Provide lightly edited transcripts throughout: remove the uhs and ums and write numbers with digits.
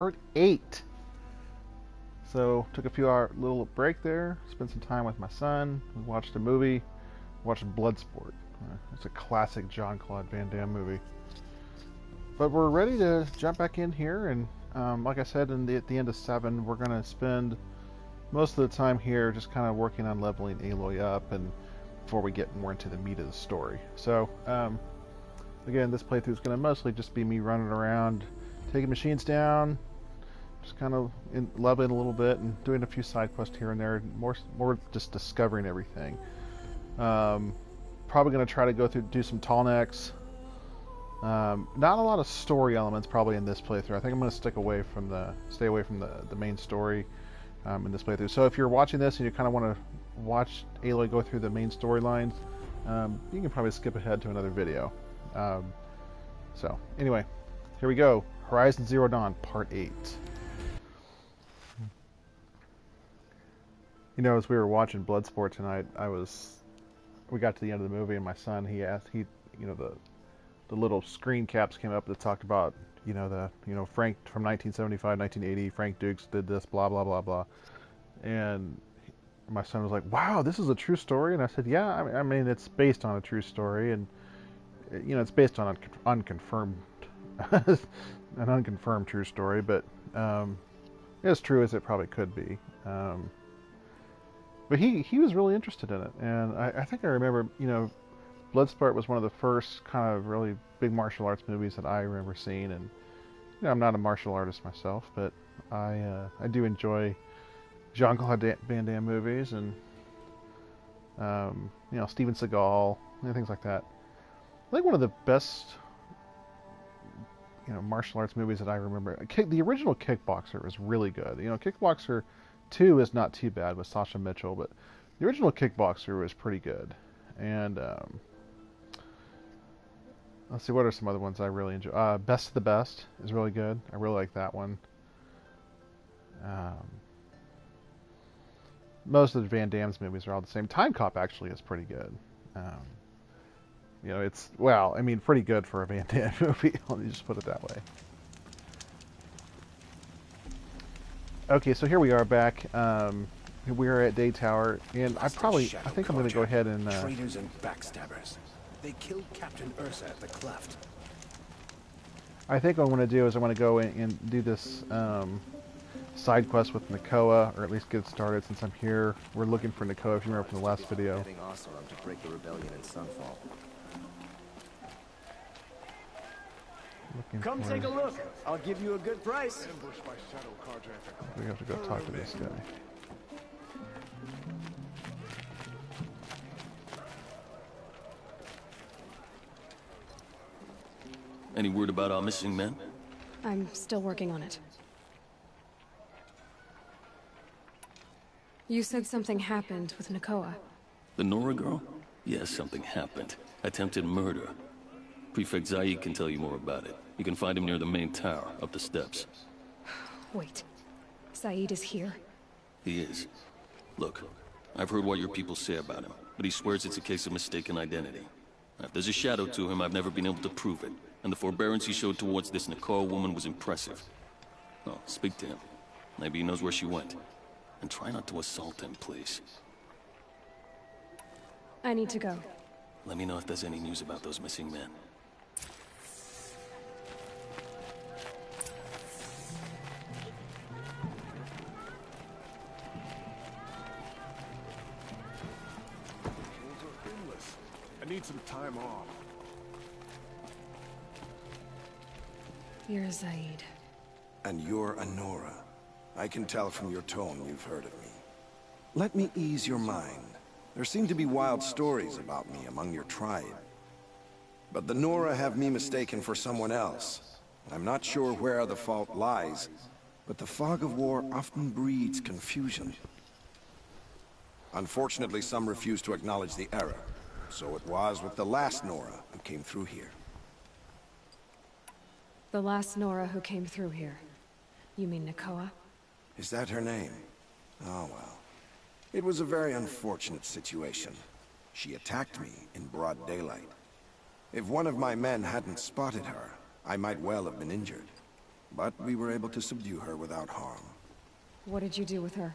Part 8. So, took a few hour little break there, spent some time with my son, we watched a movie, watched Bloodsport. It's a classic Jean-Claude Van Damme movie. But we're ready to jump back in here, and like I said at the end of 7, we're going to spend most of the time here just kind of working on leveling Aloy up and before we get more into the meat of the story. So, again, this playthrough is going to mostly just be me running around, taking machines down, just kind of leveling a little bit and doing a few side quests here and there. More just discovering everything. Probably going to try to do some tall necks. Not a lot of story elements probably in this playthrough. I think I'm going to stay away from the main story in this playthrough. So if you're watching this and you kind of want to watch Aloy go through the main storylines, you can probably skip ahead to another video. So anyway, here we go. Horizon Zero Dawn Part 8. You know, as we were watching Bloodsport tonight, we got to the end of the movie, and my son, the little screen caps came up that talked about, Frank from 1975, 1980, Frank Dukes did this, blah, blah, blah, blah. And my son was like, wow, this is a true story? And I said, yeah, I mean, it's based on a true story, and, it's based on an unconfirmed, an unconfirmed true story, but as true as it probably could be. But he was really interested in it, and I think I remember, Bloodsport was one of the first kind of really big martial arts movies that I remember seeing, and I'm not a martial artist myself, but I do enjoy Jean-Claude Van Damme movies, and Steven Seagal and things like that. I think one of the best martial arts movies that I remember, the original Kickboxer was really good. Kickboxer 2 is not too bad with Sasha Mitchell, but the original Kickboxer was pretty good. And let's see, what are some other ones I really enjoy? Best of the Best is really good. I really like that one. Most of the Van Damme's movies are all the same. Time Cop actually is pretty good. Pretty good for a Van Damme movie. Let me just put it that way. Okay, so here we are back. We are at Day Tower, and I think I'm going to go ahead and traitors and backstabbers. They killed Captain Ursa at the Cleft. I think what I'm going to do is I want to go in and do this side quest with Nakoa, or at least get it started since I'm here. We're looking for Nakoa, if you remember from the last video. To break the rebellion in Sunfall. Come take a look. I'll give you a good price. We have to go talk to this guy. Any word about our missing men? I'm still working on it. You said something happened with Nakoa. The Nora girl? Yes, something happened. Attempted murder. Prefect Zaid can tell you more about it. You can find him near the main tower, up the steps. Wait. Zaid is here? He is. Look, I've heard what your people say about him, but he swears it's a case of mistaken identity. Now, if there's a shadow to him, I've never been able to prove it, and the forbearance he showed towards this Nakoa woman was impressive. Oh, speak to him. Maybe he knows where she went. And try not to assault him, please. I need to go. Let me know if there's any news about those missing men. I need some time off. You're Zaid. And you're a Nora. I can tell from your tone you've heard of me. Let me ease your mind. There seem to be wild stories about me among your tribe. But the Nora have me mistaken for someone else. I'm not sure where the fault lies, but the fog of war often breeds confusion. Unfortunately, some refuse to acknowledge the error. So it was with the last Nora who came through here. The last Nora who came through here. You mean Nakoa? Is that her name? Oh well. It was a very unfortunate situation. She attacked me in broad daylight. If one of my men hadn't spotted her, I might well have been injured. but we were able to subdue her without harm. What did you do with her?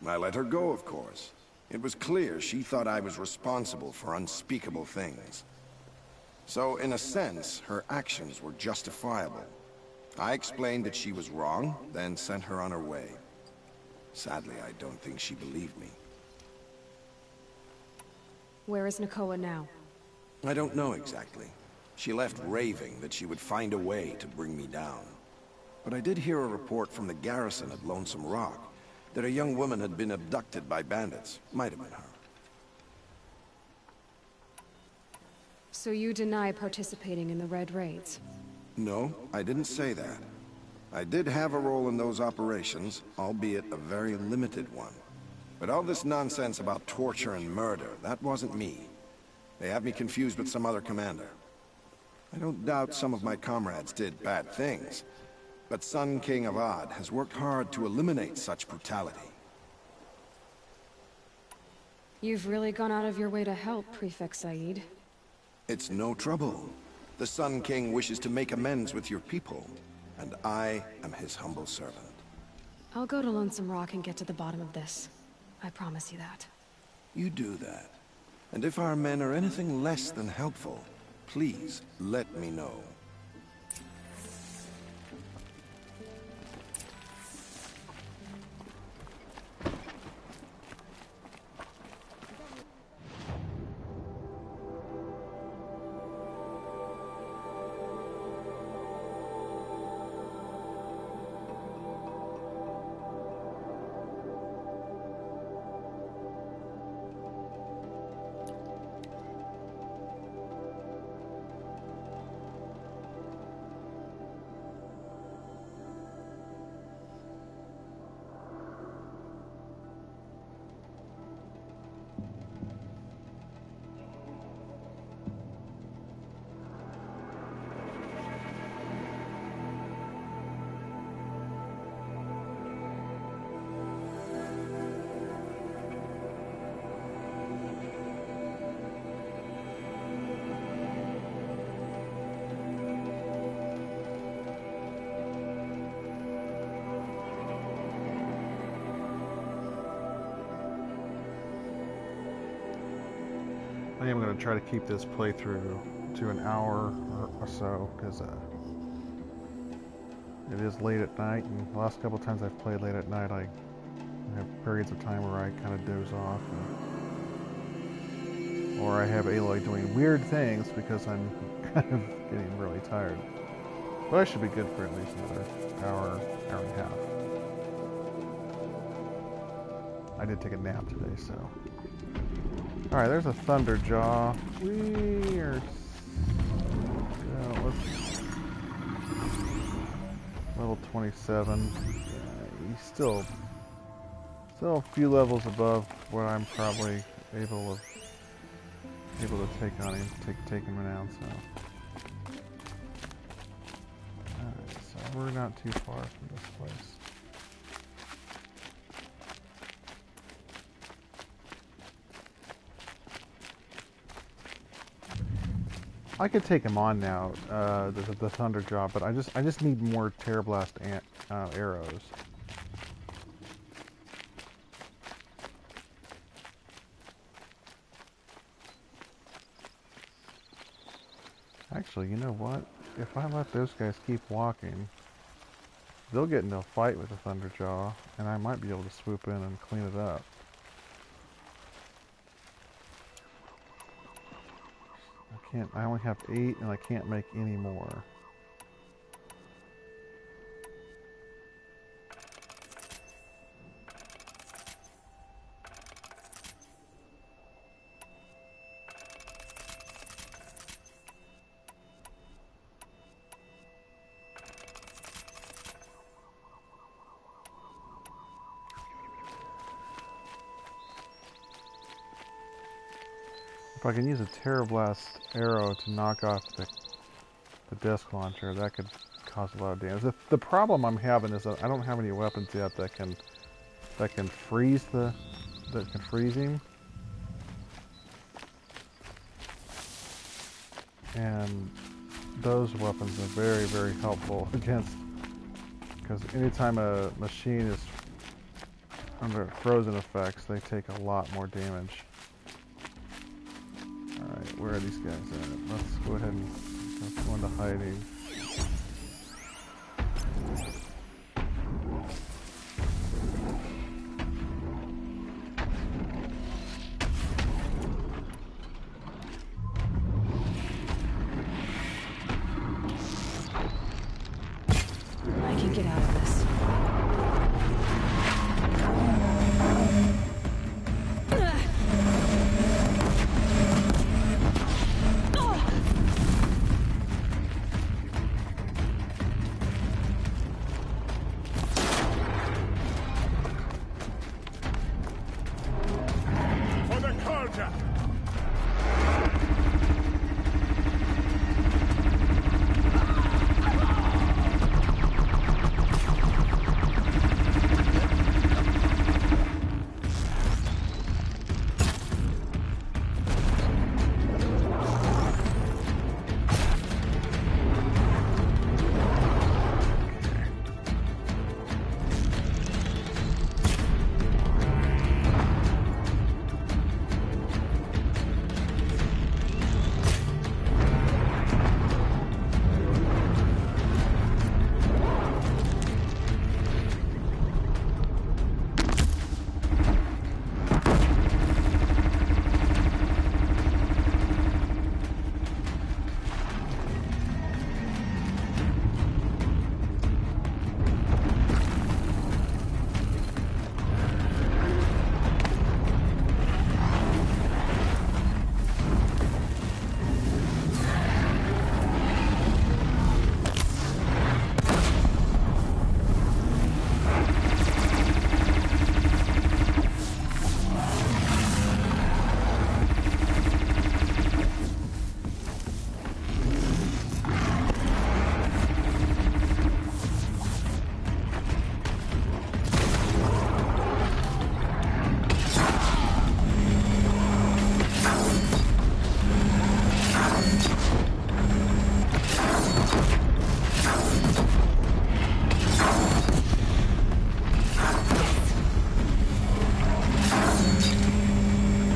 I let her go, of course. It was clear she thought I was responsible for unspeakable things. So, in a sense, her actions were justifiable. I explained that she was wrong, then sent her on her way. Sadly, I don't think she believed me. Where is Nakoa now? I don't know exactly. She left raving that she would find a way to bring me down. But I did hear a report from the garrison at Lonesome Rock that a young woman had been abducted by bandits. Might have been her. So you deny participating in the Red Raids? No, I didn't say that. I did have a role in those operations, albeit a very limited one. But all this nonsense about torture and murder, that wasn't me. They have me confused with some other commander. I don't doubt some of my comrades did bad things, but Sun King Avad has worked hard to eliminate such brutality. You've really gone out of your way to help, Prefect Said. It's no trouble. The Sun King wishes to make amends with your people, and I am his humble servant. I'll go to Lonesome Rock and get to the bottom of this. I promise you that. You do that. And if our men are anything less than helpful, please let me know. I am going to try to keep this playthrough to an hour or so, because it is late at night, and the last couple of times I've played late at night, I have periods of time where I kind of doze off, or I have Aloy doing weird things because I'm kind of getting really tired. But I should be good for at least another hour, hour and a half. I did take a nap today, so... Alright, there's a Thunderjaw. We are... level 27. He's still a few levels above what I'm probably able to take on him, take him down, so... Alright, so we're not too far from this place. I could take him on now, the Thunderjaw, but I just need more Terrorblast arrows. Actually, you know what? If I let those guys keep walking, they'll get into a fight with the Thunderjaw, and I might be able to swoop in and clean it up. I only have 8, and I can't make any more. If I can use a Terrorblast arrow to knock off the disc launcher, that could cause a lot of damage. The problem I'm having is that I don't have any weapons yet that can freeze him. And those weapons are very, very helpful against Because anytime a machine is under frozen effects, they take a lot more damage. Alright, where are these guys at? Let's go ahead and go into hiding. I can get out of this. For the culture!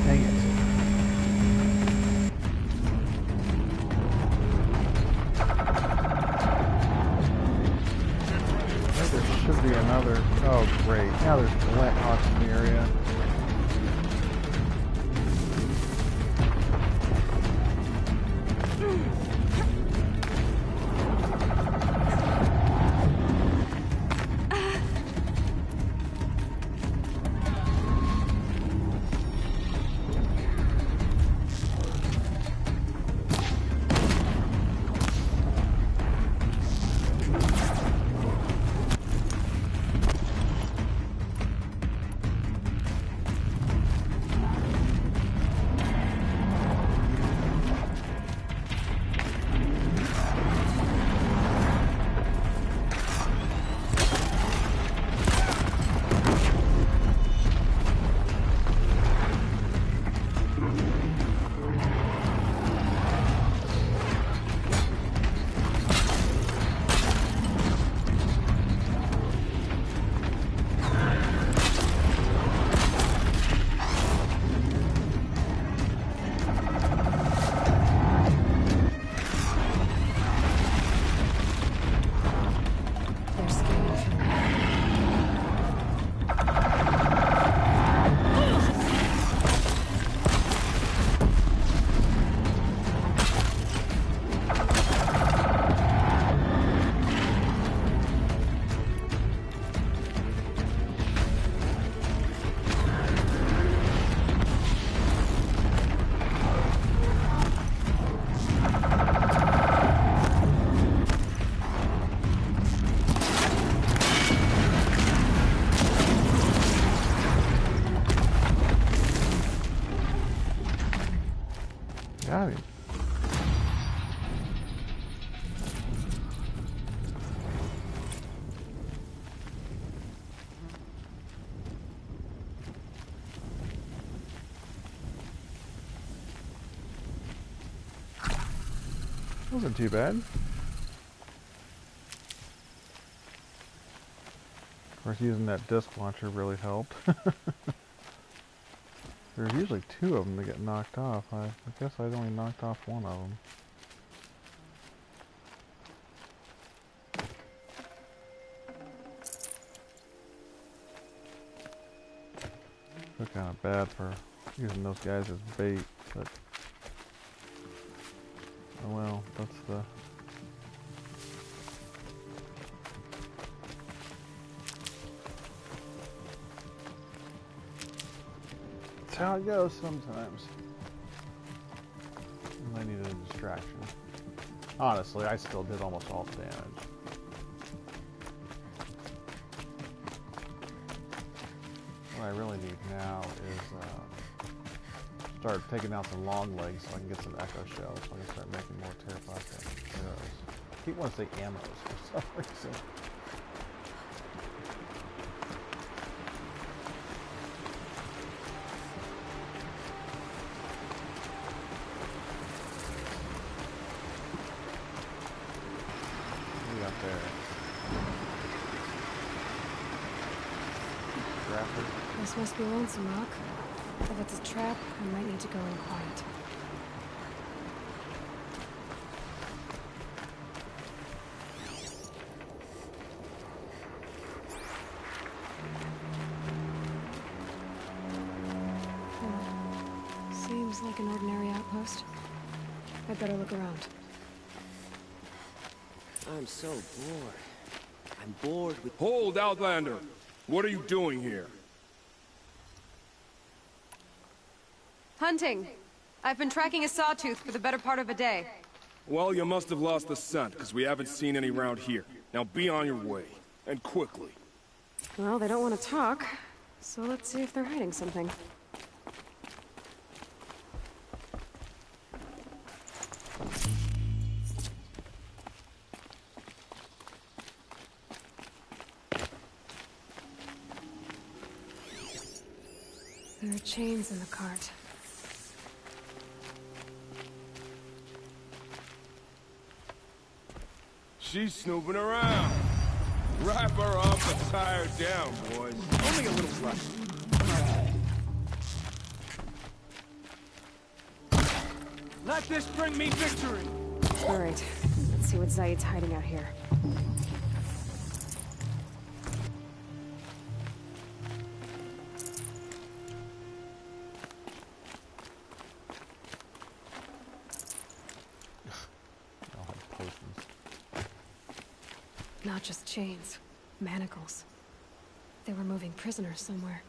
Dang it. There should be another. Oh, great. Now there's Glint Hawks in the area. They're scared of me. Got him. Wasn't too bad. course, using that disc launcher really helped. There's usually two of them that get knocked off. I guess I only knocked off one of them. Feel kind of bad for using those guys as bait, but oh well, that's how it goes sometimes. I needed a distraction. Honestly, I still did almost all the damage. What I really need now is start taking out some long legs so I can get some echo shells so I can start making more terraplastic arrows. I keep wanting to say ammos for some reason. What do we got there? Rapper. This must be Lonesome Rock. If it's a trap, I might need to go in quiet. Seems like an ordinary outpost. I'd better look around. I'm so bored. I'm bored with... Hold, Outlander! What are you doing here? Hunting. I've been tracking a sawtooth for the better part of a day. Well, you must have lost the scent, because we haven't seen any around here. Now be on your way. And quickly. Well, they don't want to talk, so let's see if they're hiding something. There are chains in the cart. She's snooping around. Wrap her up and tie her down, boys. Only a little pressure. Let this bring me victory! All right, let's see what Zaid's hiding out here. I'll have potions. Not just chains, manacles. They were moving prisoners somewhere.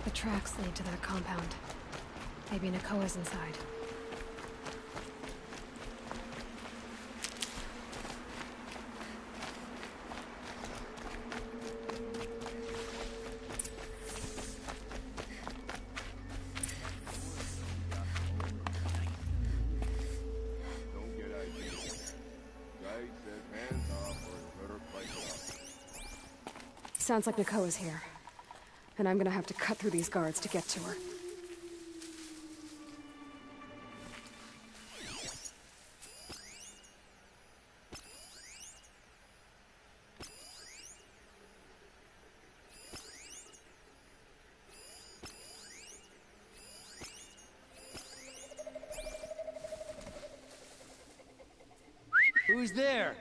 The tracks lead to that compound. Maybe Nakoa's inside. Don't get ideas. Guy says hands off or you better fight it up. Sounds like Nakoa's here. And I'm gonna have to cut through these guards to get to her. Who's there?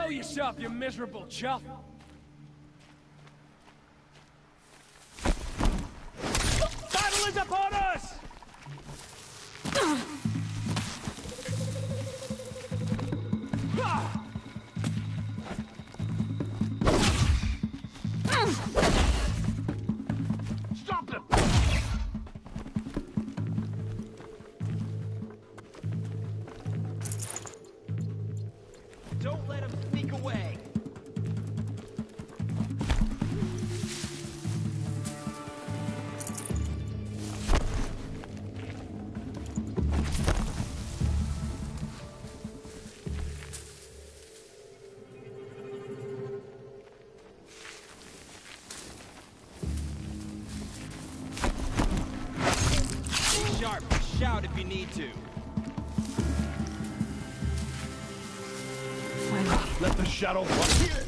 Show yourself, you miserable chuff! Battle is upon us! Stop them! Don't let him sneak away. Be sharp. Shout if you need to. Let the shadow run here!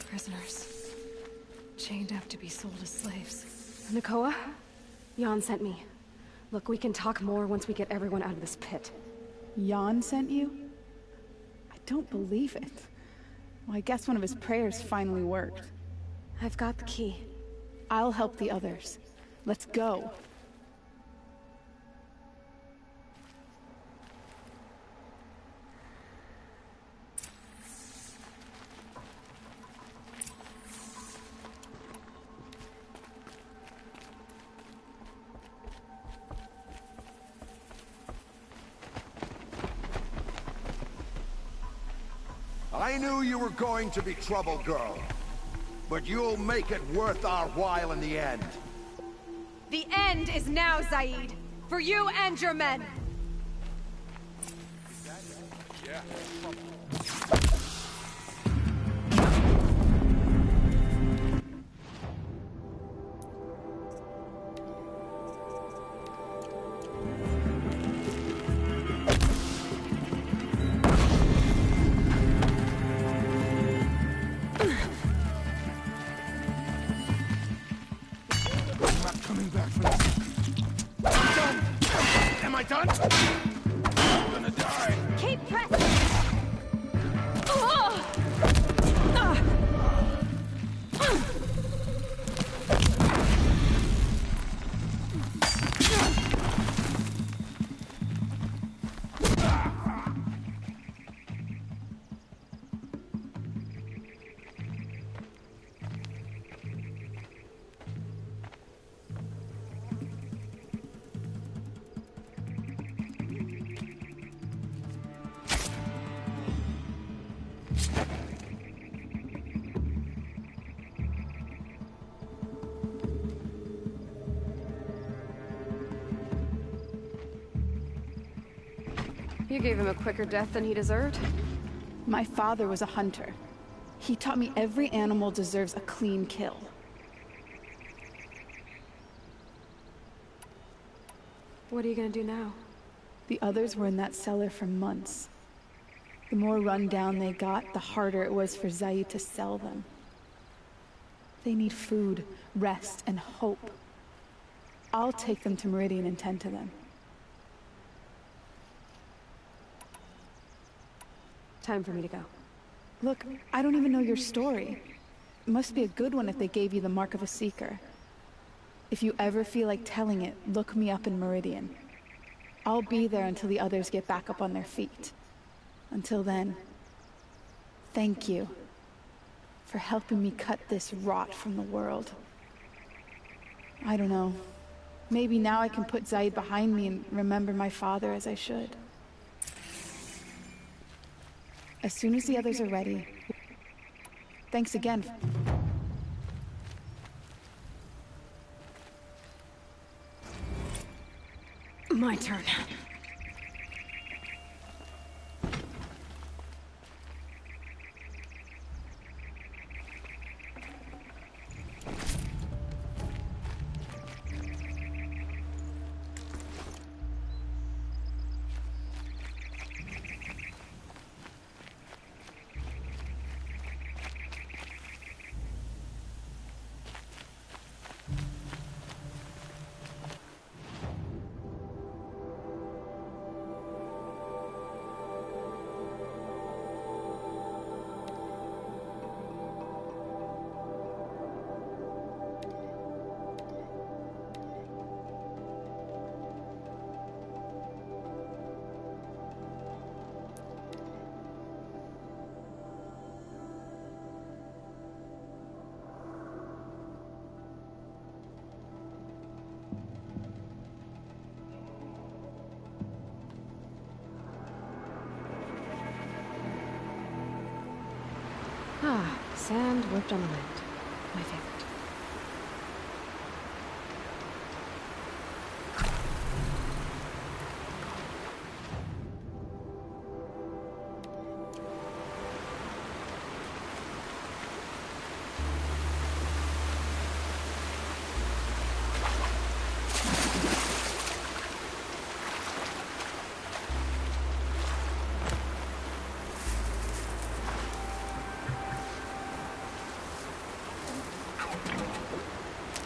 Prisoners. Chained up to be sold as slaves. Nakoa? Jan sent me. Look, we can talk more once we get everyone out of this pit. Jan sent you? I don't believe it. Well, I guess one of his prayers finally worked. I've got the key. I'll help the others. Let's go. I knew you were going to be trouble, girl. But you'll make it worth our while in the end. The end is now, Zaid. For you and your men. Coming back for this. I'm done! Am I done? I'm gonna die! Keep pressing! You gave him a quicker death than he deserved? My father was a hunter. He taught me every animal deserves a clean kill. What are you gonna do now? The others were in that cellar for months. The more run down they got, the harder it was for Zaid to sell them. They need food, rest, and hope. I'll take them to Meridian and tend to them. Time for me to go. Look, I don't even know your story. It must be a good one if they gave you the mark of a seeker. If you ever feel like telling it, look me up in Meridian. I'll be there until the others get back up on their feet. Until then, thank you for helping me cut this rot from the world. I don't know. Maybe now I can put Zaid behind me and remember my father as I should. As soon as the others are ready, thanks again. My turn. Ah, sand whipped on the wind. My favorite.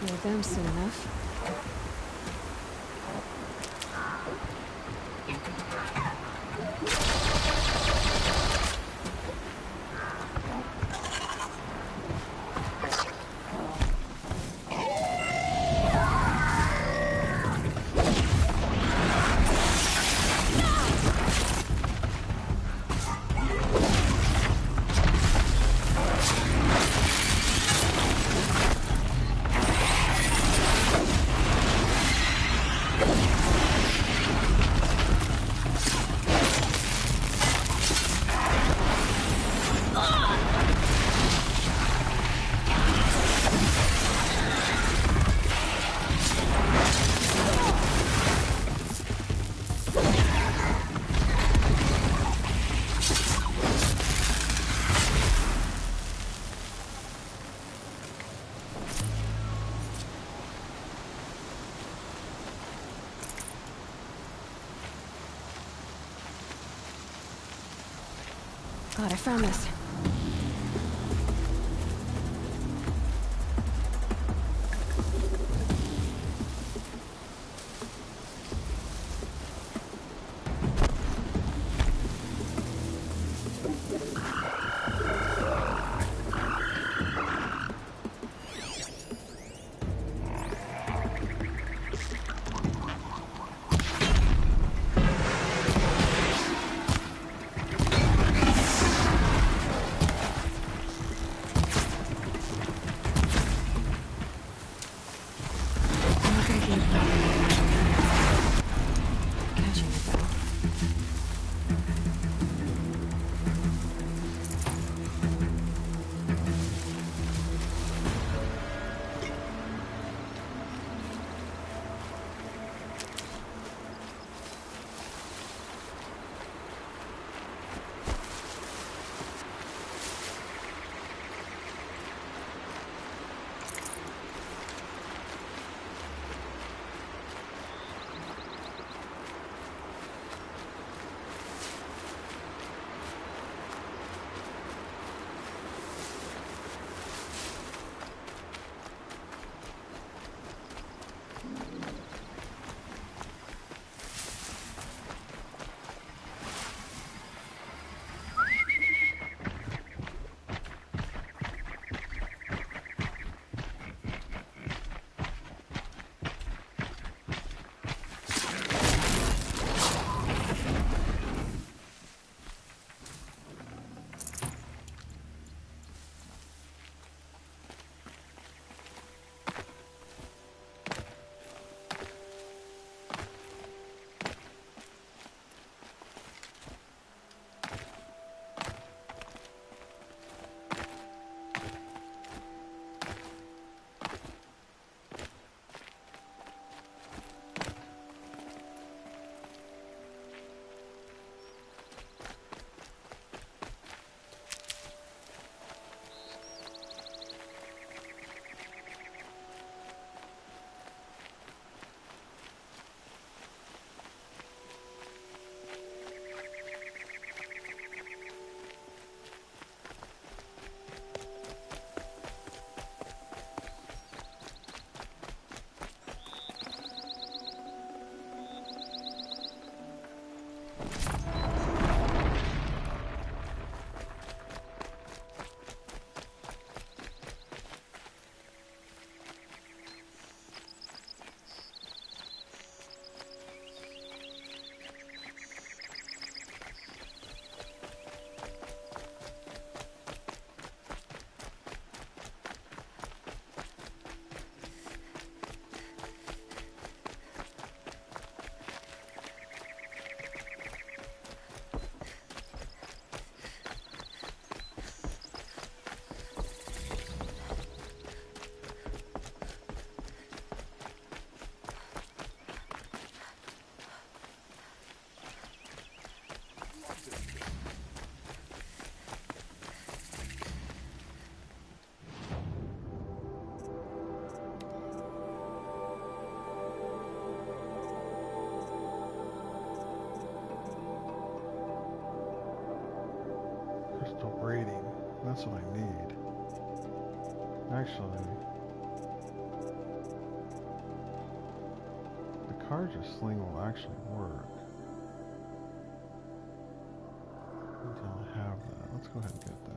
Hear them soon enough. Glad I found this. Vibrating. That's what I need. Actually, the cartridge sling will actually work. Until I have that. Let's go ahead and get that.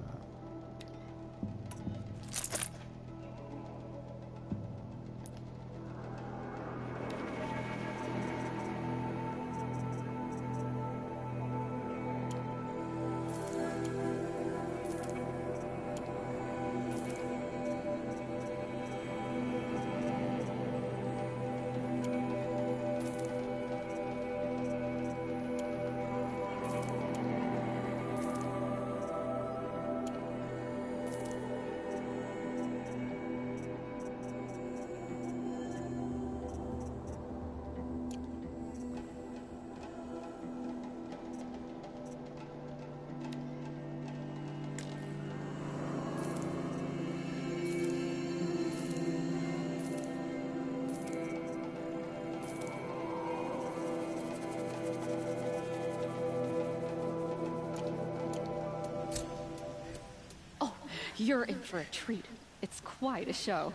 You're in for a treat. It's quite a show.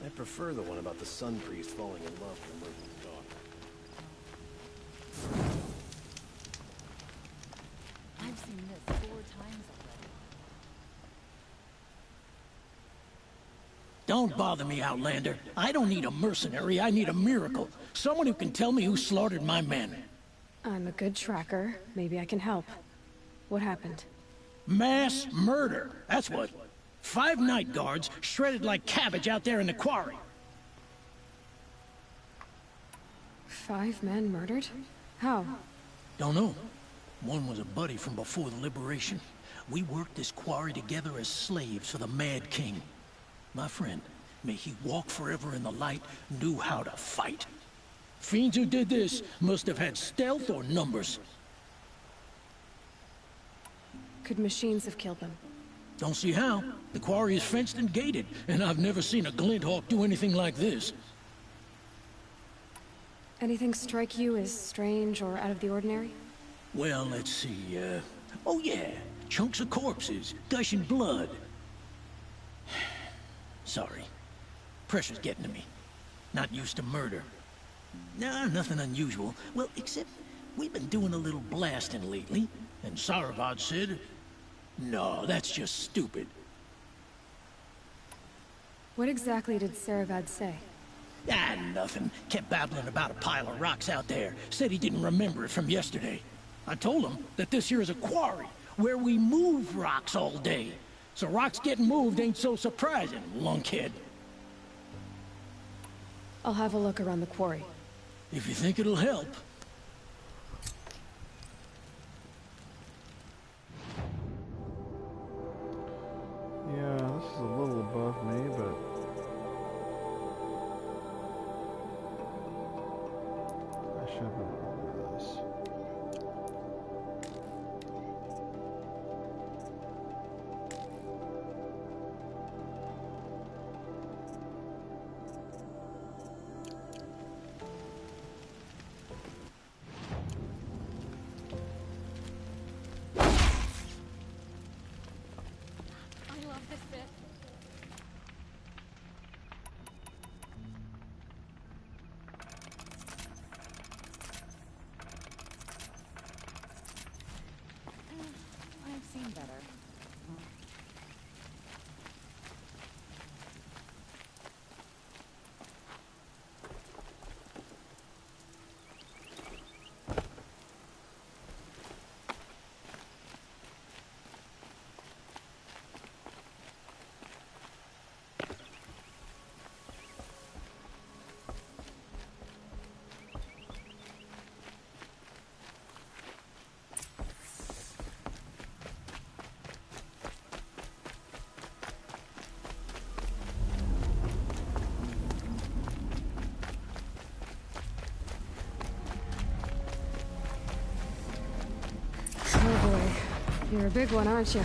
I prefer the one about the Sun Priest falling in love with a Meridian daughter. I've seen this 4 times already. Don't bother me, Outlander. I don't need a mercenary, I need a miracle. Someone who can tell me who slaughtered my men. I'm a good tracker. Maybe I can help. What happened? Mass murder, that's what. 5 night guards shredded like cabbage out there in the quarry. 5 men murdered? How? Don't know. One was a buddy from before the liberation. We worked this quarry together as slaves for the Mad King. My friend, may he walk forever in the light, knew how to fight. Fiends who did this must have had stealth or numbers. Could machines have killed them? Don't see how. The quarry is fenced and gated, and I've never seen a glint hawk do anything like this. Anything strike you as strange or out of the ordinary? Well, let's see, oh yeah, chunks of corpses, gushing blood. Sorry. Pressure's getting to me. Not used to murder. Nah, nothing unusual. Well, except we've been doing a little blasting lately, and Saravad said, no, that's just stupid. What exactly did Saravad say? Ah, nothing. Kept babbling about a pile of rocks out there. Said he didn't remember it from yesterday. I told him that this here is a quarry, where we move rocks all day. So rocks getting moved ain't so surprising, lunkhead. I'll have a look around the quarry. If you think it'll help. Yeah, this is a little above me, but I should remember this. I love this bit. I've seen better. Oh boy. You're a big one, aren't you?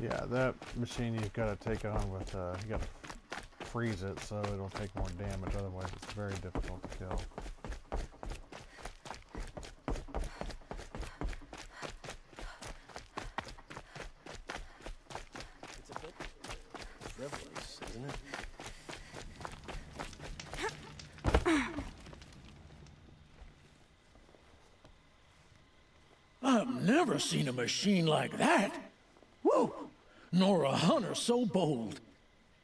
Yeah, that machine you've got to take on with, you got to freeze it so it'll take more damage, otherwise it's very difficult to kill. It's a bit frivolous, isn't it? I've never seen a machine like that. Whoa! Nor a hunter so bold.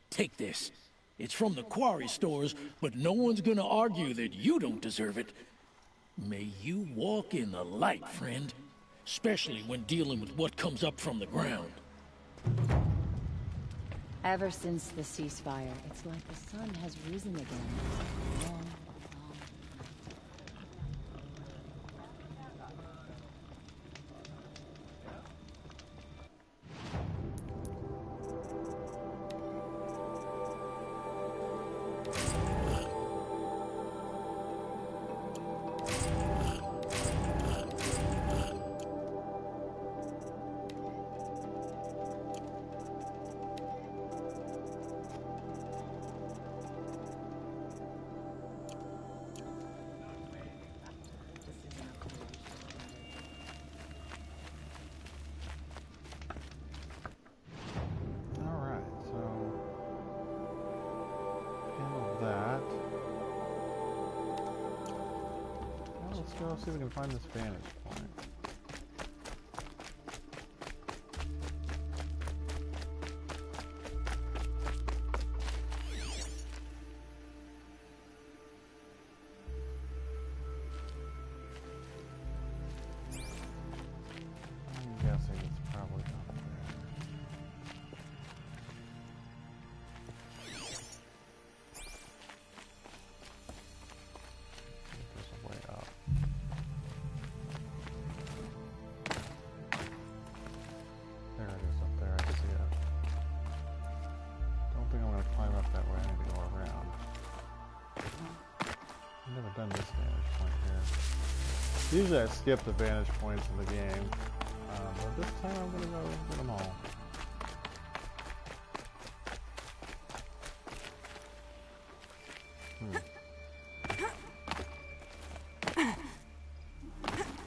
Take this. It's from the quarry stores, but no one's gonna argue that you don't deserve it. May you walk in the light, friend. Especially when dealing with what comes up from the ground. Ever since the ceasefire, it's like the sun has risen again. Long, long. go see if we can find this vantage point. I'm guessing it's probably up there. There's a way up. There it is up there, I can see it. Don't think I'm going to climb up that way, I need to go around. I've never done this vantage point here. Usually I skip the vantage points in the game, but this time I'm going to go get them all.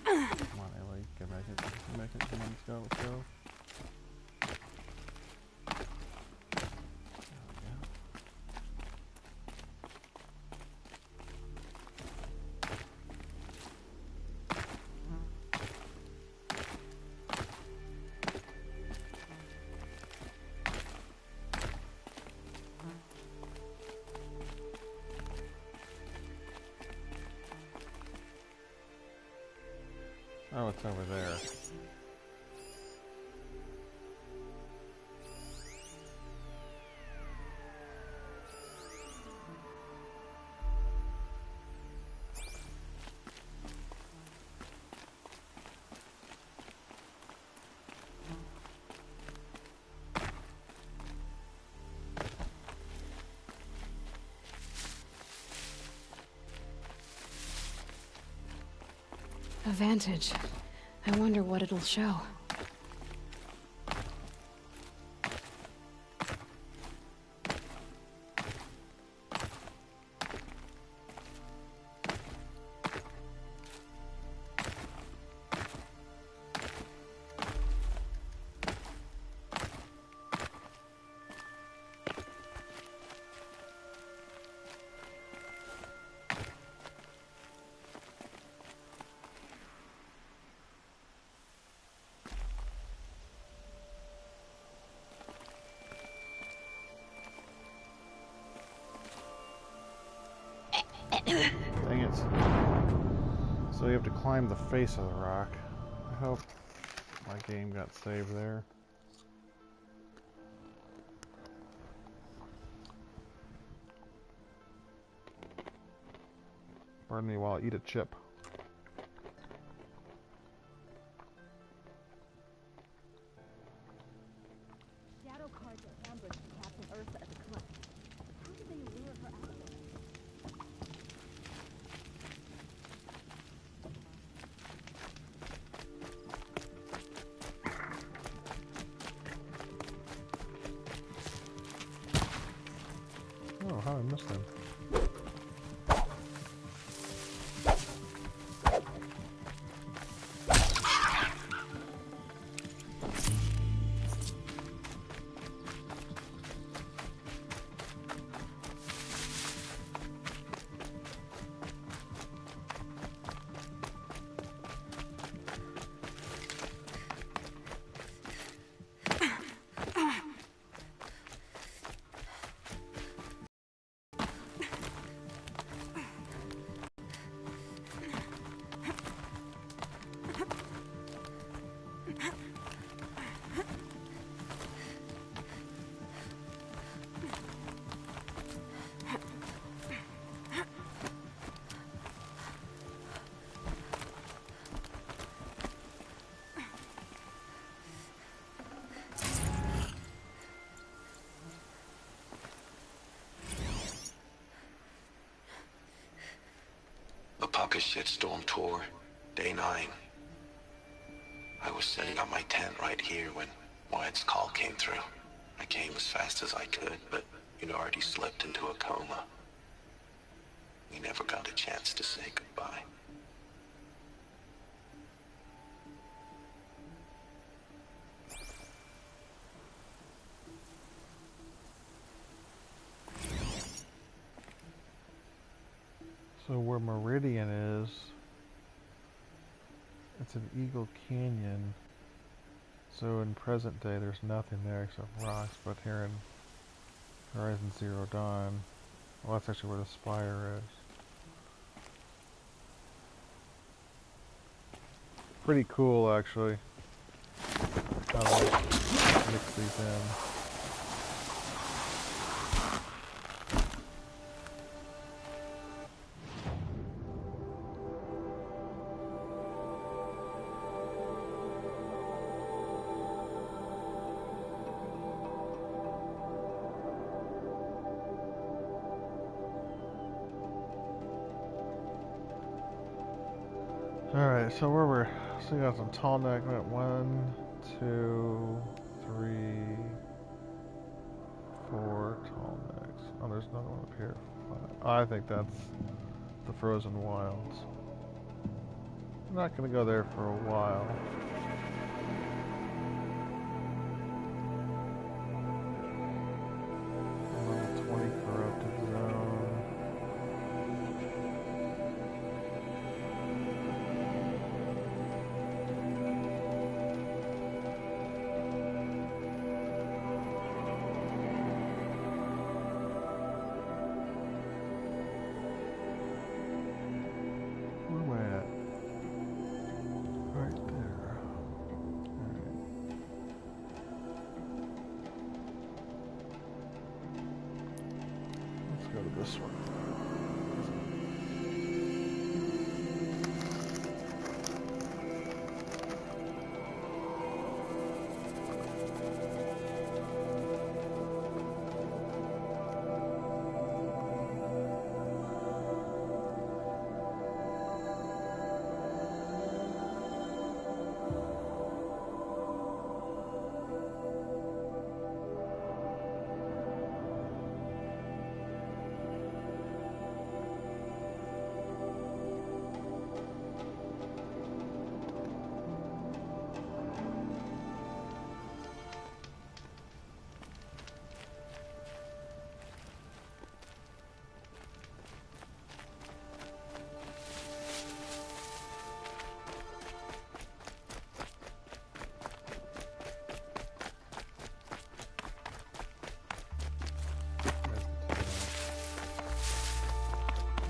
Come on, Ellie, you can make it. You can make it. Come on, let's go, let's go. Oh, it's over there. A vantage. I wonder what it'll show. Dang it. So you have to climb the face of the rock. I hope my game got saved there. Pardon me while I eat a chip. Shadow cards are ambushed Captain Ursa at the cliff. How did they lure her out of there? Oh, how did I miss them? Apaka's shitstorm tour, day 9. I was setting up my tent right here when Wyatt's call came through. I came as fast as I could, but you'd already slipped into a coma. We never got a chance to say goodbye. So where Meridian is, It's an Eagle Canyon. So in present day, there's nothing there except rocks, but here in Horizon Zero Dawn, well, that's actually where the spire is. Pretty cool, actually, how they mix these in. Alright, so where we're... So we got some tall neck. We got 1, 2, 3, 4 tall necks. Oh, there's another one up here. 5. I think that's the Frozen Wilds. I'm not going to go there for a while. Level 20 corrupted zone. This one.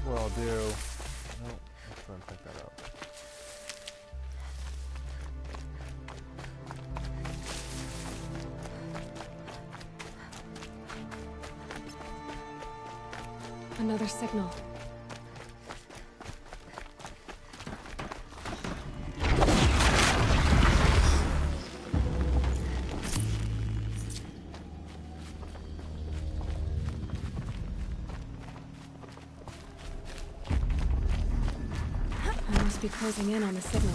Well, do. Nope, let's go and pick that up. Another signal. I must be closing in on the signal.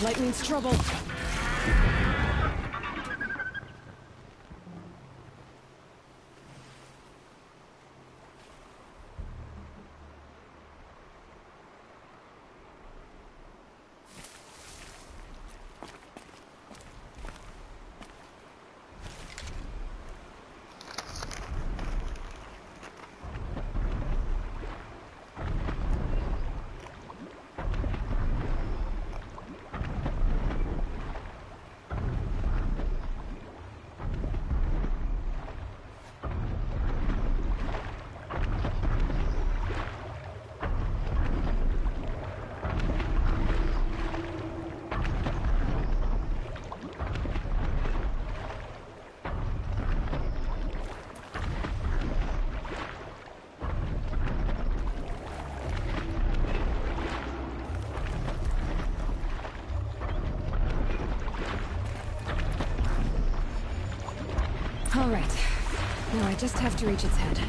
light means trouble. All right. Now I just have to reach its head.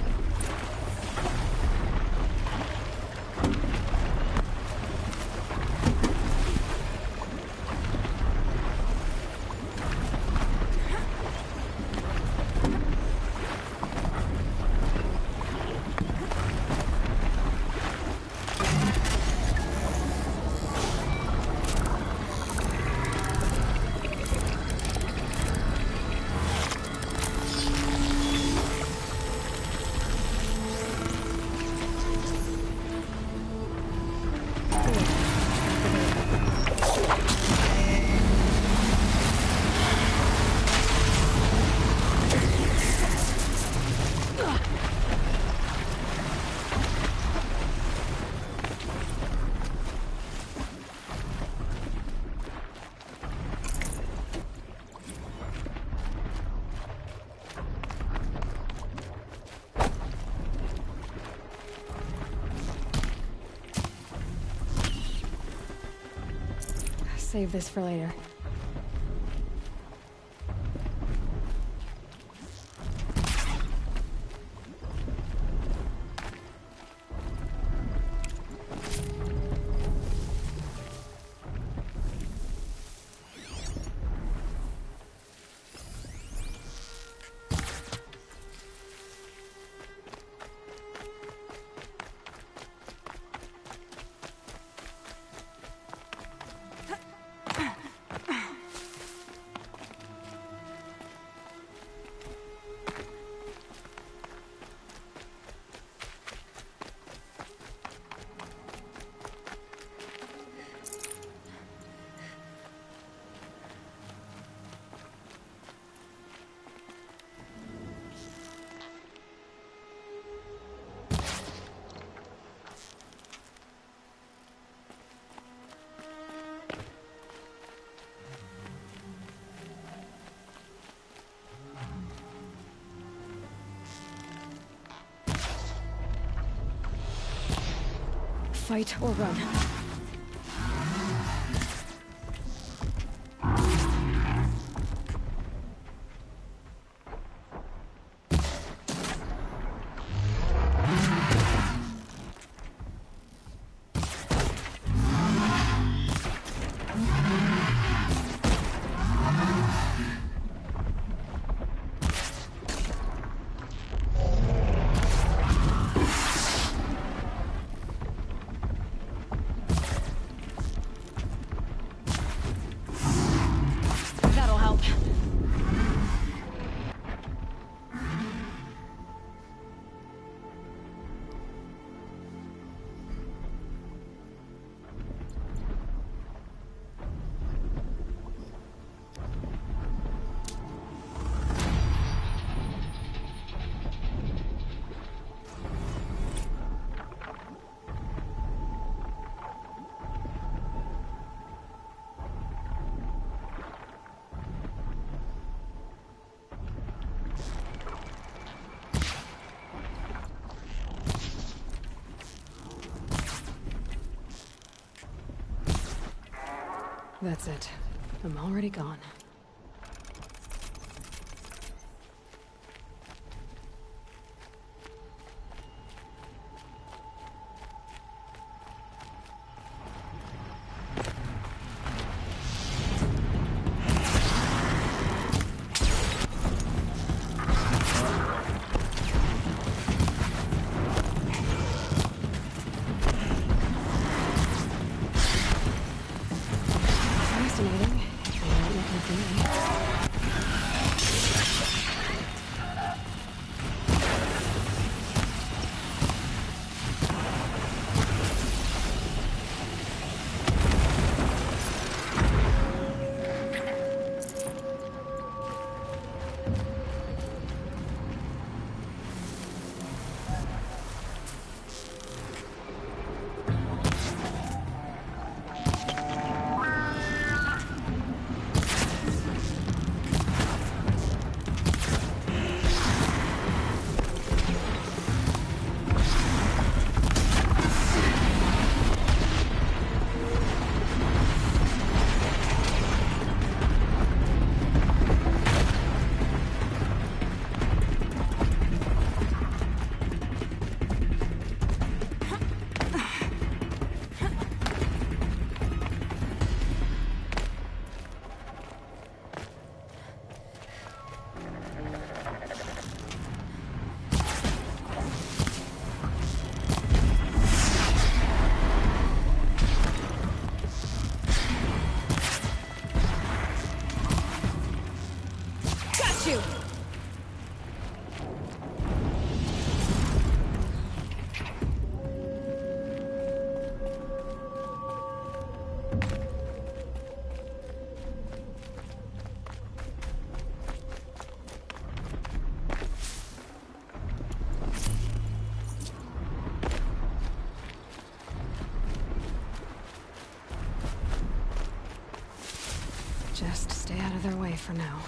Save this for later. Fight or run. That's it. I'm already gone. for now.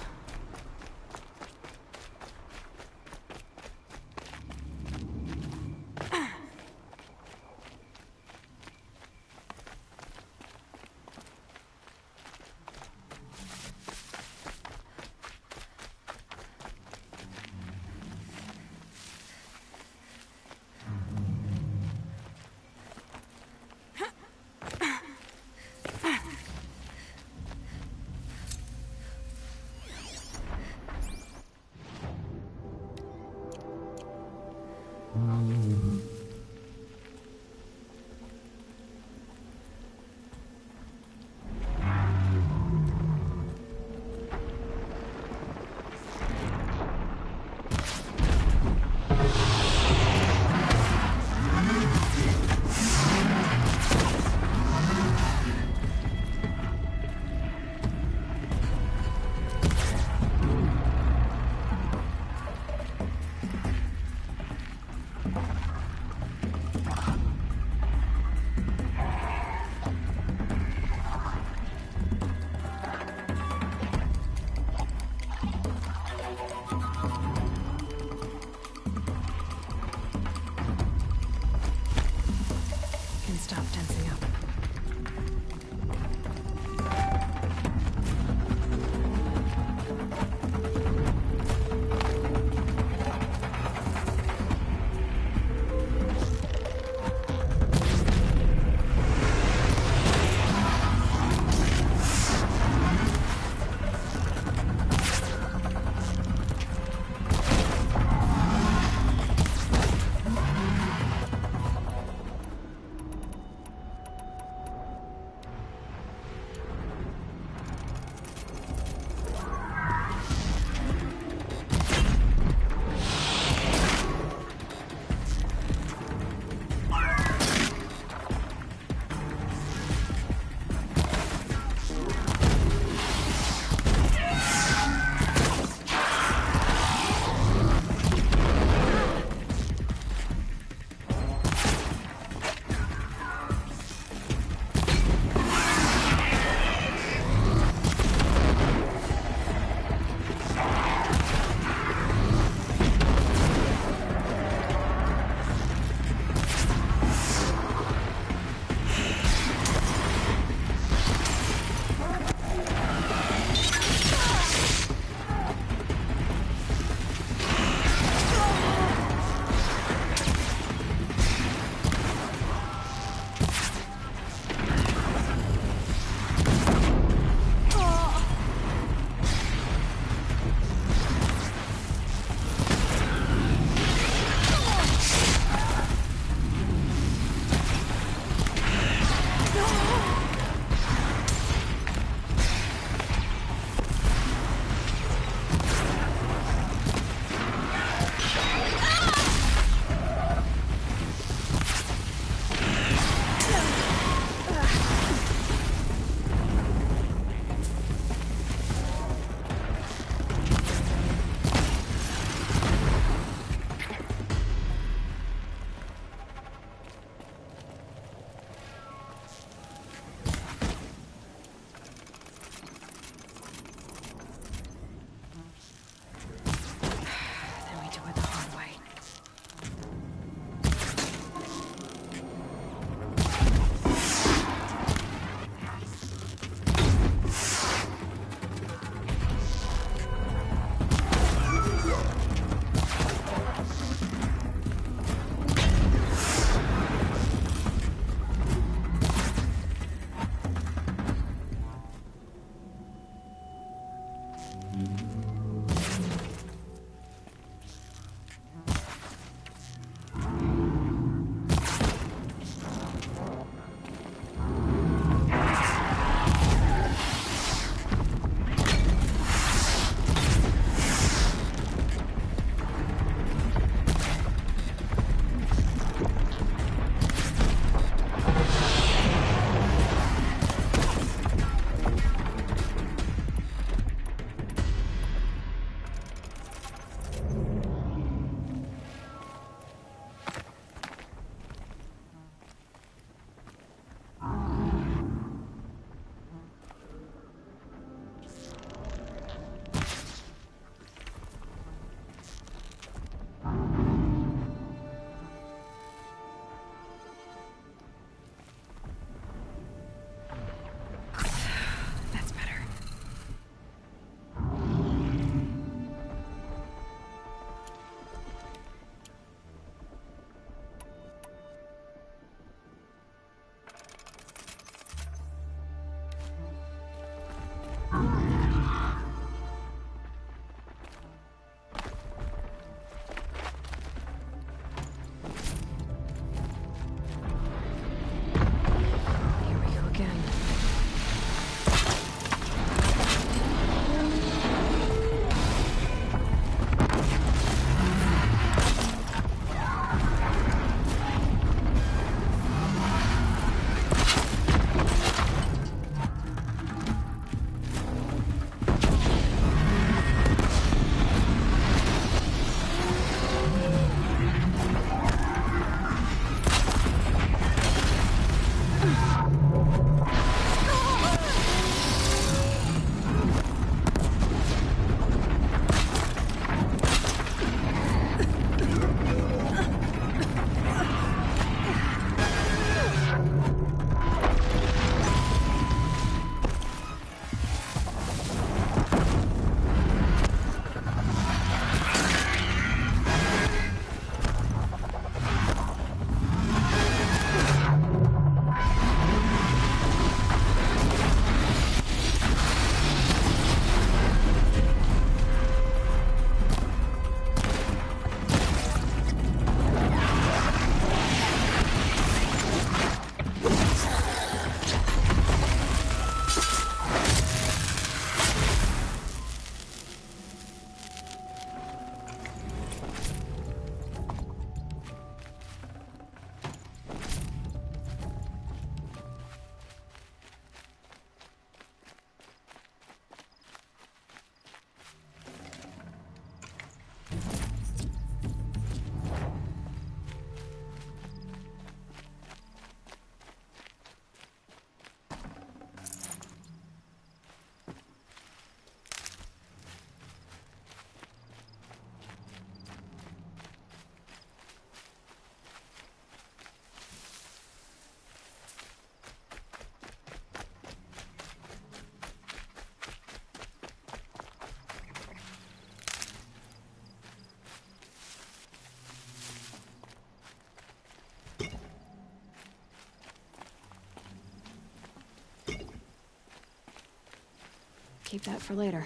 keep that for later.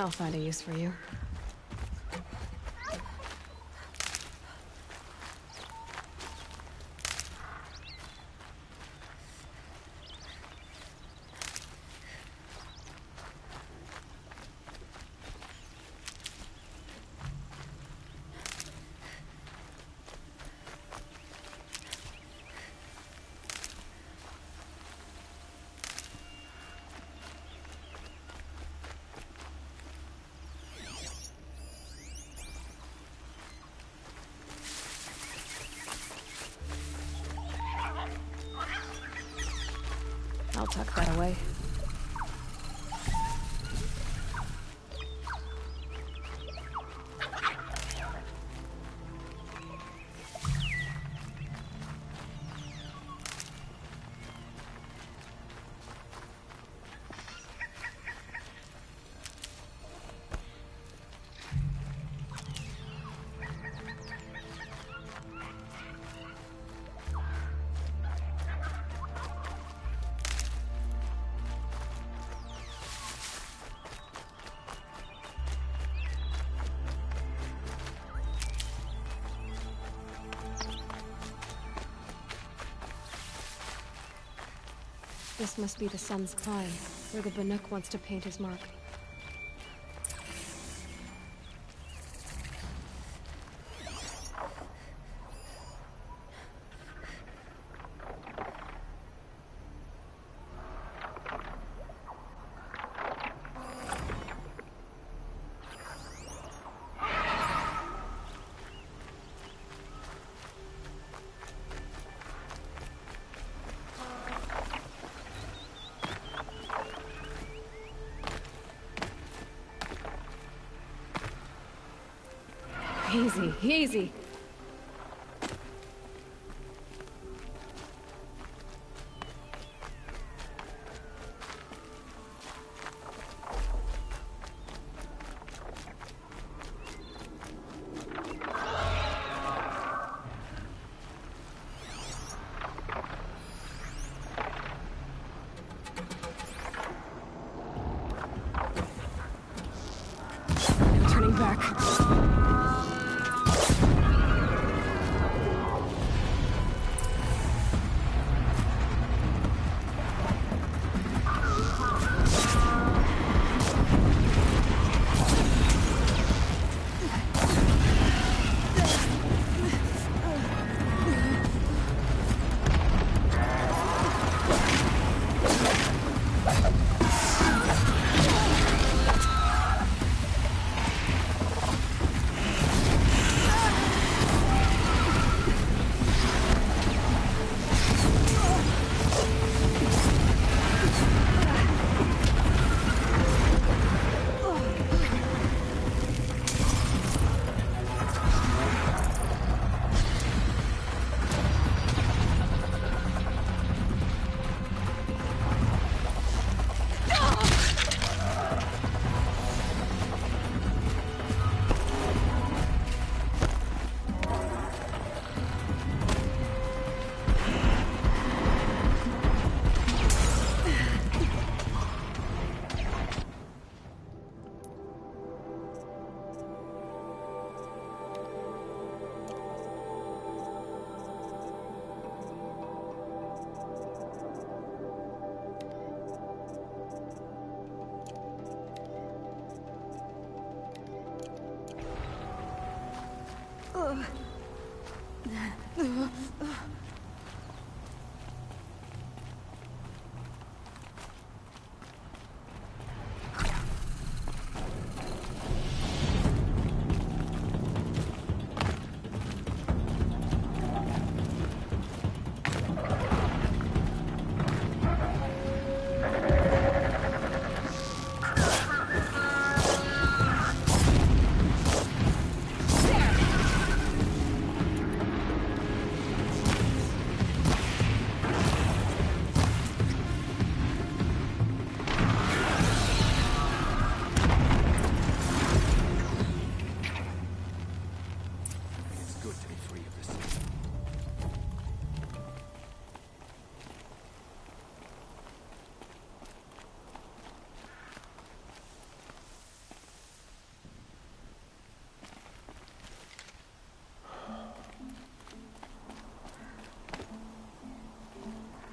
I'll find a use for you. I'll tuck that away. This must be the sun's climb, where the Banuk wants to paint his mark. Easy, easy. I'm turning back.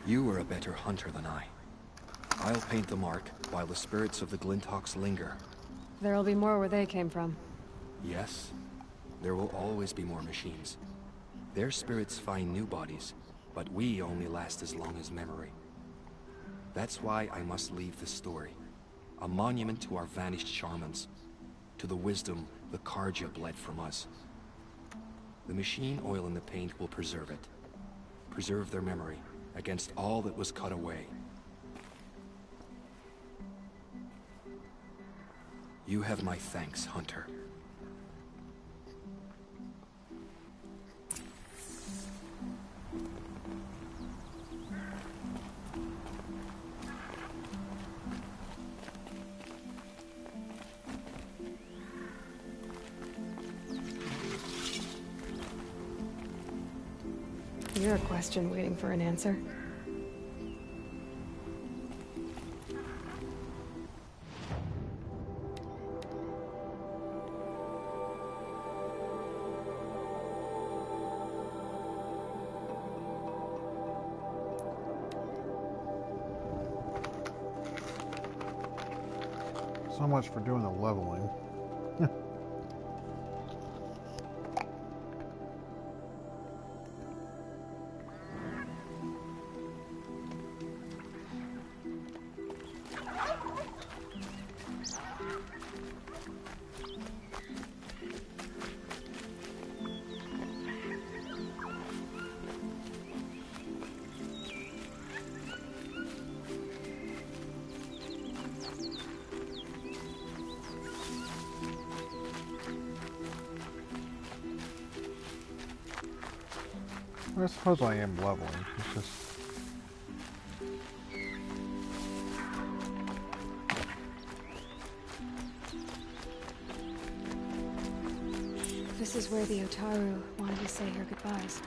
You are a better hunter than I. I'll paint the mark while the spirits of the Glinthawks linger. There'll be more where they came from. Yes, there will always be more machines. Their spirits find new bodies, but we only last as long as memory. That's why I must leave this story. A monument to our vanished shamans, to the wisdom the Karja bled from us. The machine oil in the paint will preserve it. Preserve their memory against all that was cut away. You have my thanks, Hunter. You're a question waiting for an answer. So much for doing the leveling. I suppose I am leveling. It's just... This is where the Otaru wanted to say her goodbyes.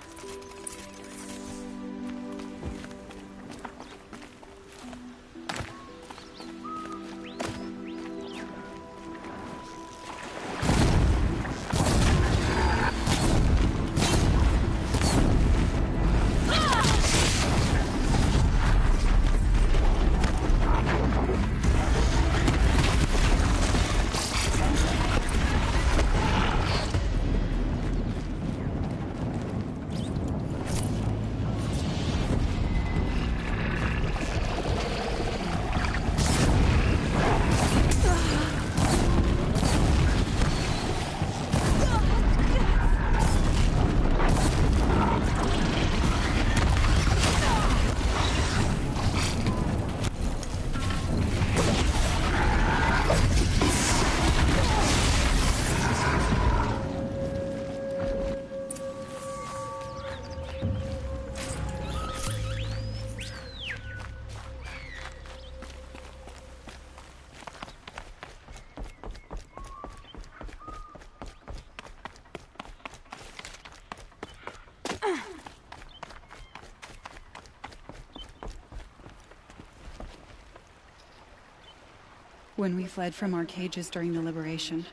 When we fled from our cages during the liberation,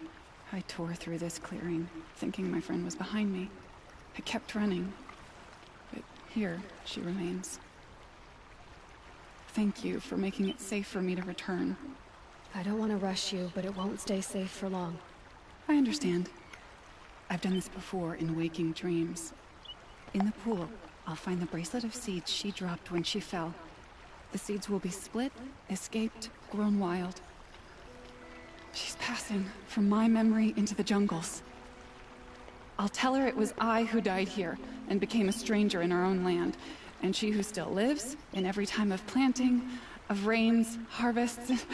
I tore through this clearing, thinking my friend was behind me. I kept running, but here she remains. Thank you for making it safe for me to return. I don't want to rush you, but it won't stay safe for long. I understand. I've done this before in waking dreams. In the pool, I'll find the bracelet of seeds she dropped when she fell. The seeds will be split, escaped, grown wild. She's passing from my memory into the jungles. I'll tell her it was I who died here and became a stranger in our own land, and she who still lives in every time of planting, of rains, harvests, and...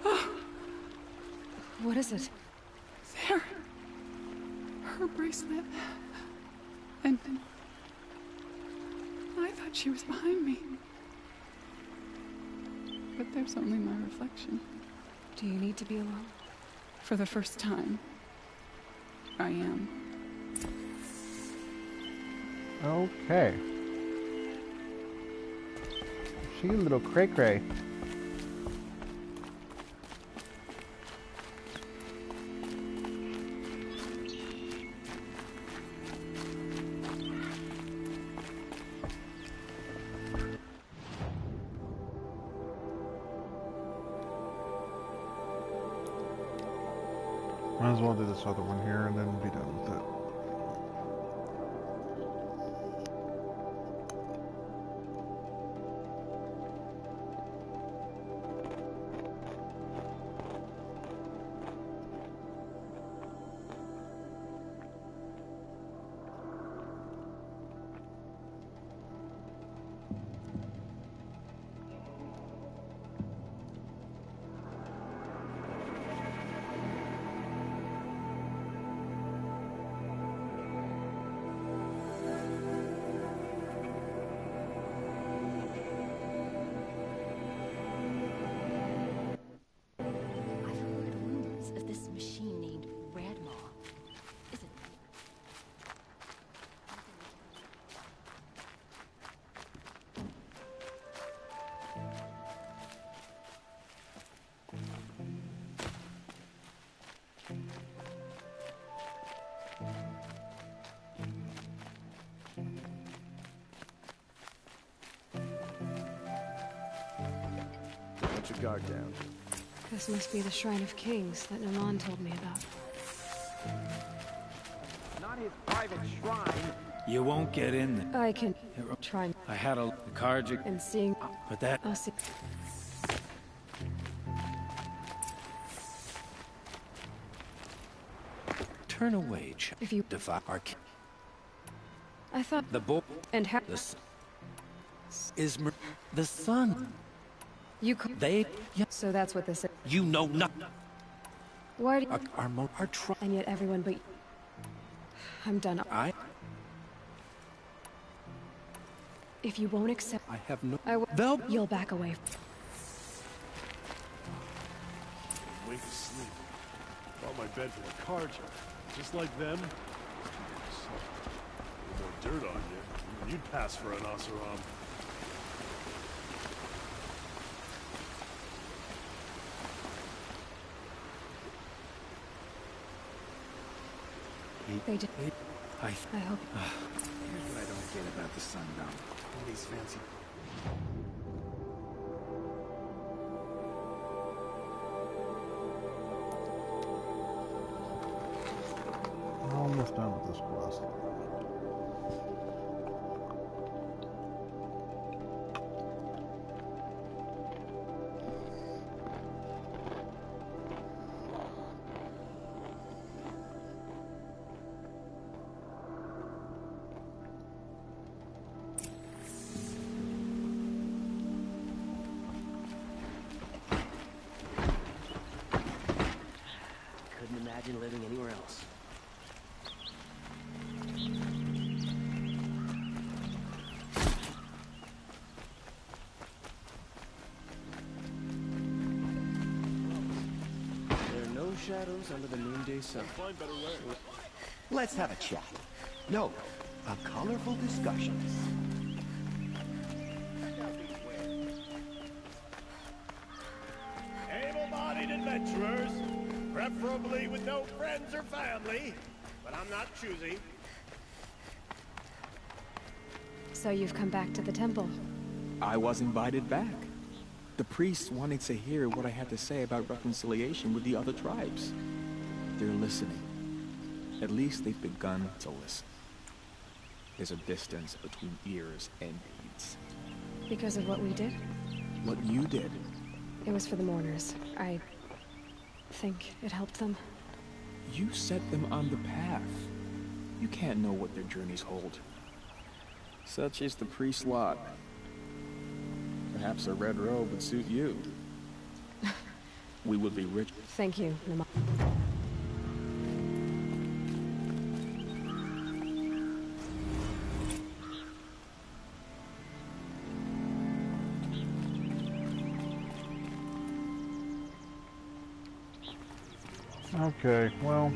Oh. What is it? There. Her bracelet. And... I thought she was behind me. But there's only my reflection. Do you need to be alone? For the first time, I am. Okay. She a little cray-cray. I'll do this other one here and then be done with it. Of this machine named Radmaw. Is it? Put your guard down. This must be the Shrine of Kings that Naman told me about. Not his private shrine. You won't get in there. I can try. I had a card and seeing, but that. I'll see. Turn away, if you defy our. I thought the boy and is the sun. You could. They. Yeah. So that's what this is. You know nothing. Why do our and yet everyone but I'm done. If you won't accept, I have no. I will. You'll back away. Wait to sleep. Bought my bed from a carja. Just like them. A little more dirt on you. You'd pass for an Oseram. They did. I hope. Here's what I don't get about the sundown. All these fancy. We're almost done with this quest. Imagine living anywhere else. There are no shadows under the noonday sun. Let's have a chat. No, a colorful discussion. Able-bodied adventurers. Preferably with no friends or family, but I'm not choosy. So you've come back to the temple. I was invited back. The priests wanted to hear what I had to say about reconciliation with the other tribes. They're listening. At least they've begun to listen. There's a distance between ears and deeds. Because of what we did? What you did. It was for the mourners. I think it helped them. You set them on the path. You can't know what their journeys hold. Such is the priest's lot. Perhaps a red robe would suit you. We would be rich. Thank you, Naman. Okay, well...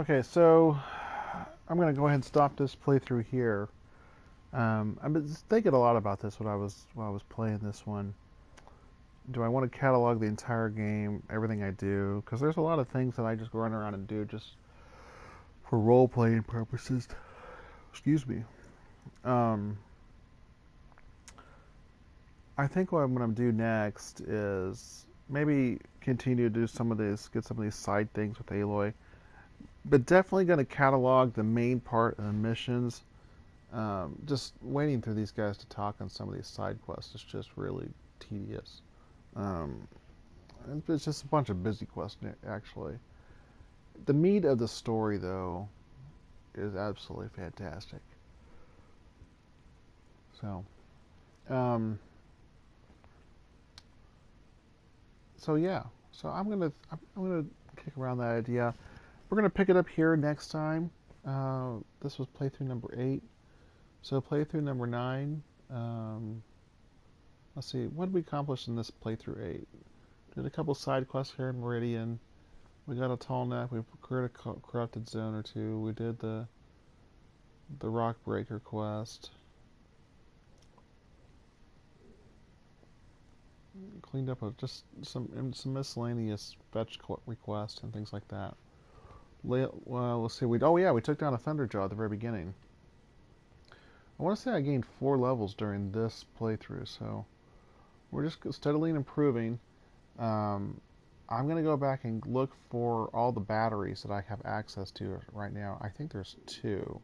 Okay, so I'm going to go ahead and stop this playthrough here. I've been thinking a lot about this while I was playing this one. Do I want to catalog the entire game, everything I do? Because there's a lot of things that I just run around and do just for role-playing purposes. Excuse me. I think what I'm going to do next is maybe continue to do some of this, get some of these side things with Aloy. But definitely going to catalog the main part of the missions. Just waiting for these guys to talk on some of these side quests is just really tedious. It's just a bunch of busy quests, actually. The meat of the story, though, is absolutely fantastic. So, yeah. So I'm gonna kick around that idea. We're gonna pick it up here next time. This was playthrough number 8. So playthrough number 9. Let's see, what did we accomplish in this playthrough 8? Did a couple side quests here in Meridian. We got a tall neck. We cleared a corrupted zone or two. We did the rock breaker quest. Cleaned up just some miscellaneous fetch requests and things like that. Well, let's see. We took down a Thunderjaw at the very beginning. I want to say I gained 4 levels during this playthrough, so we're just steadily improving. I'm going to go back and look for all the batteries that I have access to right now. I think there's 2.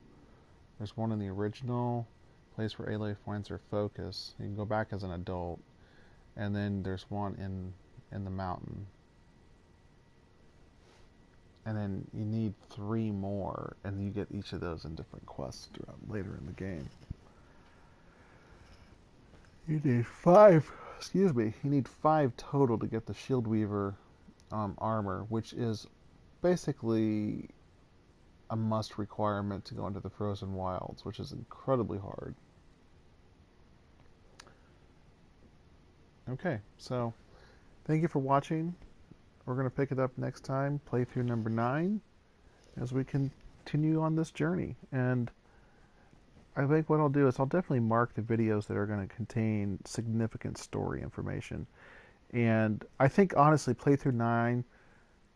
There's one in the original place where Aloy finds her focus. You can go back as an adult. And then there's one in the mountain. And then you need 3 more, and you get each of those in different quests throughout later in the game. You need 5, excuse me, you need 5 total to get the Shield Weaver armor, which is basically a must requirement to go into the Frozen Wilds, which is incredibly hard. Okay, so thank you for watching. We're going to pick it up next time, playthrough number 9, as we continue on this journey. And I think what I'll do is I'll definitely mark the videos that are going to contain significant story information. And I think, honestly, playthrough 9,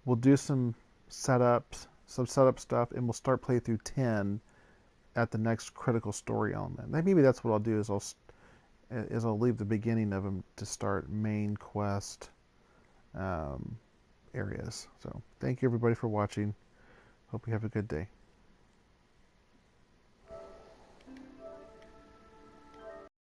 we'll do some setup stuff, and we'll start playthrough 10 at the next critical story element. Maybe that's what I'll do, is I'll leave the beginning of them to start main quest areas. So thank you everybody for watching. Hope you have a good day.